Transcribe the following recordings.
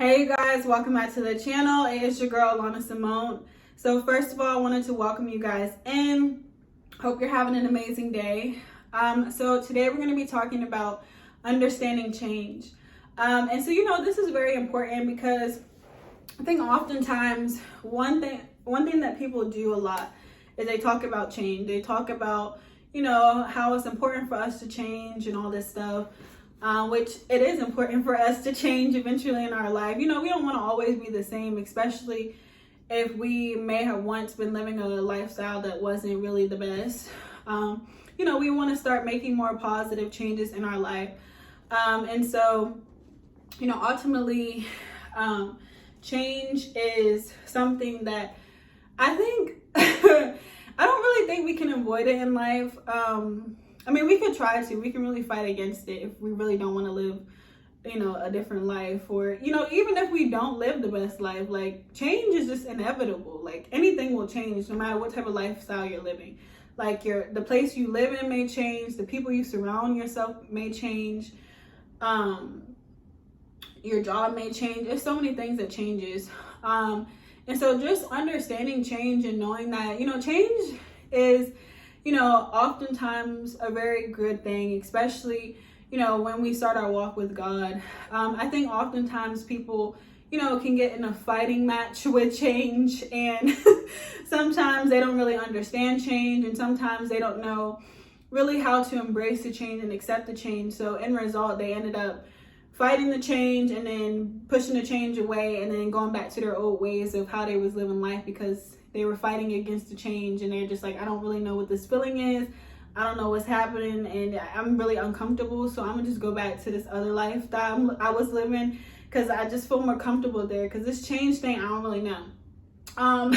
Hey you guys, welcome back to the channel. It's your girl Alana Simone. So first of all, I wanted to welcome you guys in. Hope you're having an amazing day. So today we're going to be talking about understanding change. And so this is very important because I think oftentimes one thing that people do a lot is they talk about change. They talk about how it's important for us to change and all this stuff. Which it is important for us to change eventually in our life. We don't want to always be the same, especially if we may have once been living a lifestyle that wasn't really the best. We want to start making more positive changes in our life. And so, ultimately, change is something that I think, I don't really think we can avoid it in life. We could try to. We can really fight against it if we really don't want to live, a different life. Or, even if we don't live the best life, like, change is just inevitable. Like, anything will change no matter what type of lifestyle you're living. Like, the place you live in may change. The people you surround yourself may change. Your job may change. There's so many things that changes. And so just understanding change and knowing that, change is oftentimes a very good thing, especially, when we start our walk with God. I think oftentimes people, can get in a fighting match with change, and sometimes they don't really understand change, and sometimes they don't know really how to embrace the change and accept the change. So in result, they ended up fighting the change and then pushing the change away and then going back to their old ways of how they was living life because they were fighting against the change, and they're just like, I don't really know what this feeling is. I don't know what's happening, and I'm really uncomfortable. So I'm gonna just go back to this other life that I was living because I just feel more comfortable there. Because this change thing, I don't really know.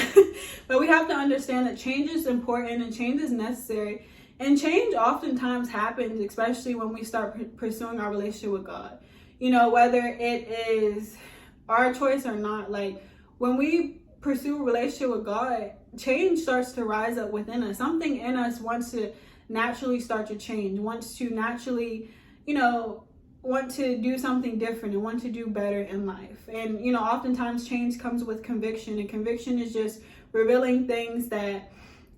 But we have to understand that change is important and change is necessary. And change oftentimes happens, especially when we start pursuing our relationship with God. Whether it is our choice or not, like when we pursue a relationship with God, change starts to rise up within us. Something in us wants to naturally start to change, wants to naturally, want to do something different and want to do better in life. And, oftentimes change comes with conviction, and conviction is just revealing things that,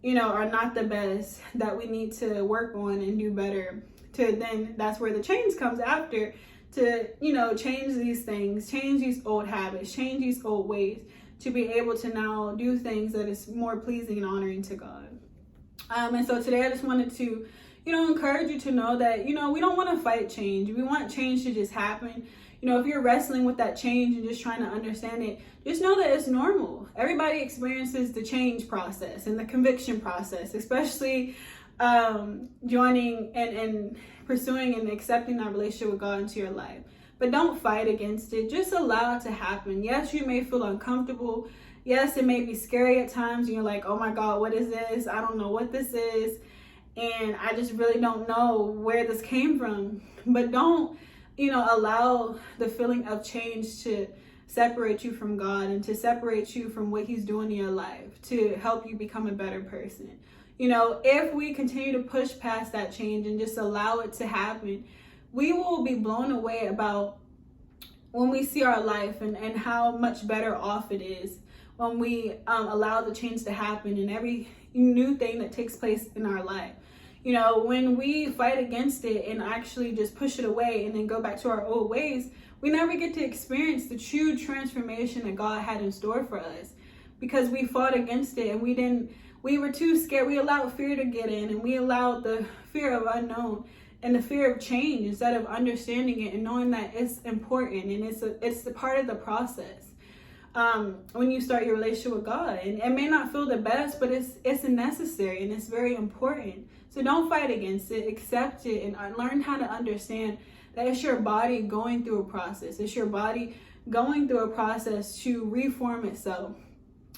are not the best, that we need to work on and do better. Then that's where the change comes after, to, change these things, change these old habits, change these old ways, to be able to now do things that is more pleasing and honoring to God. And so today I just wanted to, encourage you to know that, we don't want to fight change. We want change to just happen. If you're wrestling with that change and just trying to understand it, just know that it's normal. Everybody experiences the change process and the conviction process, especially joining and pursuing and accepting that relationship with God into your life. But don't fight against it. Just allow it to happen. Yes, you may feel uncomfortable. Yes, it may be scary at times. And you're like, oh my God, what is this? I don't know what this is. And I just really don't know where this came from. But don't, allow the feeling of change to separate you from God and to separate you from what He's doing in your life to help you become a better person. If we continue to push past that change and just allow it to happen, we will be blown away about when we see our life and how much better off it is when we allow the change to happen and every new thing that takes place in our life. When we fight against it and actually just push it away and then go back to our old ways, we never get to experience the true transformation that God had in store for us because we fought against it and we were too scared. We allowed fear to get in, and we allowed the fear of unknown and the fear of change instead of understanding it and knowing that it's important and it's the part of the process. When you start your relationship with God, and it may not feel the best, but it's necessary and it's very important. So don't fight against it, accept it, and learn how to understand that it's your body going through a process. It's your body going through a process to reform itself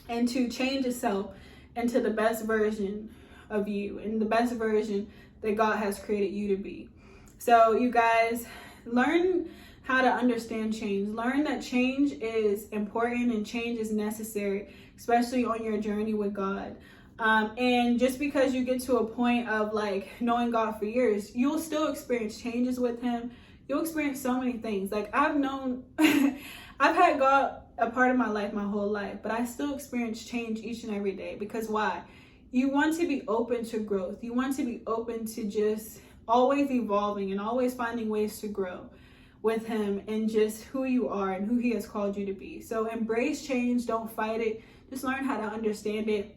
and to change itself into the best version of you and the best version that God has created you to be. So you guys, learn how to understand change. Learn that change is important and change is necessary, especially on your journey with God. And just because you get to a point of like knowing God for years, you'll still experience changes with Him. you'll experience so many things. Like I've known, I've had God a part of my life my whole life, but I still experience change each and every day. Because why? You want to be open to growth. You want to be open to just always evolving and always finding ways to grow with him and just who you are and who he has called you to be. So embrace change, don't fight it, just learn how to understand it.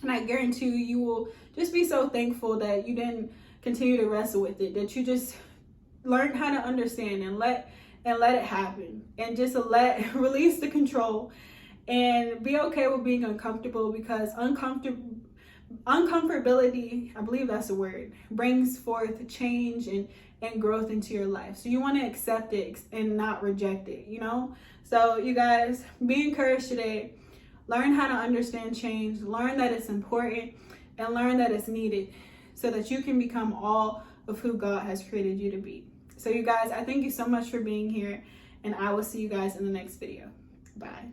And I guarantee you, you will just be so thankful that you didn't continue to wrestle with it, that you just learned how to understand and let it happen, and just release the control and be okay with being uncomfortable, because uncomfortability, I believe that's the word, brings forth change and growth into your life. So you want to accept it and not reject it, you know? So you guys, be encouraged today. Learn how to understand change, learn that it's important, and learn that it's needed so that you can become all of who God has created you to be. So you guys, I thank you so much for being here, and I will see you guys in the next video. Bye.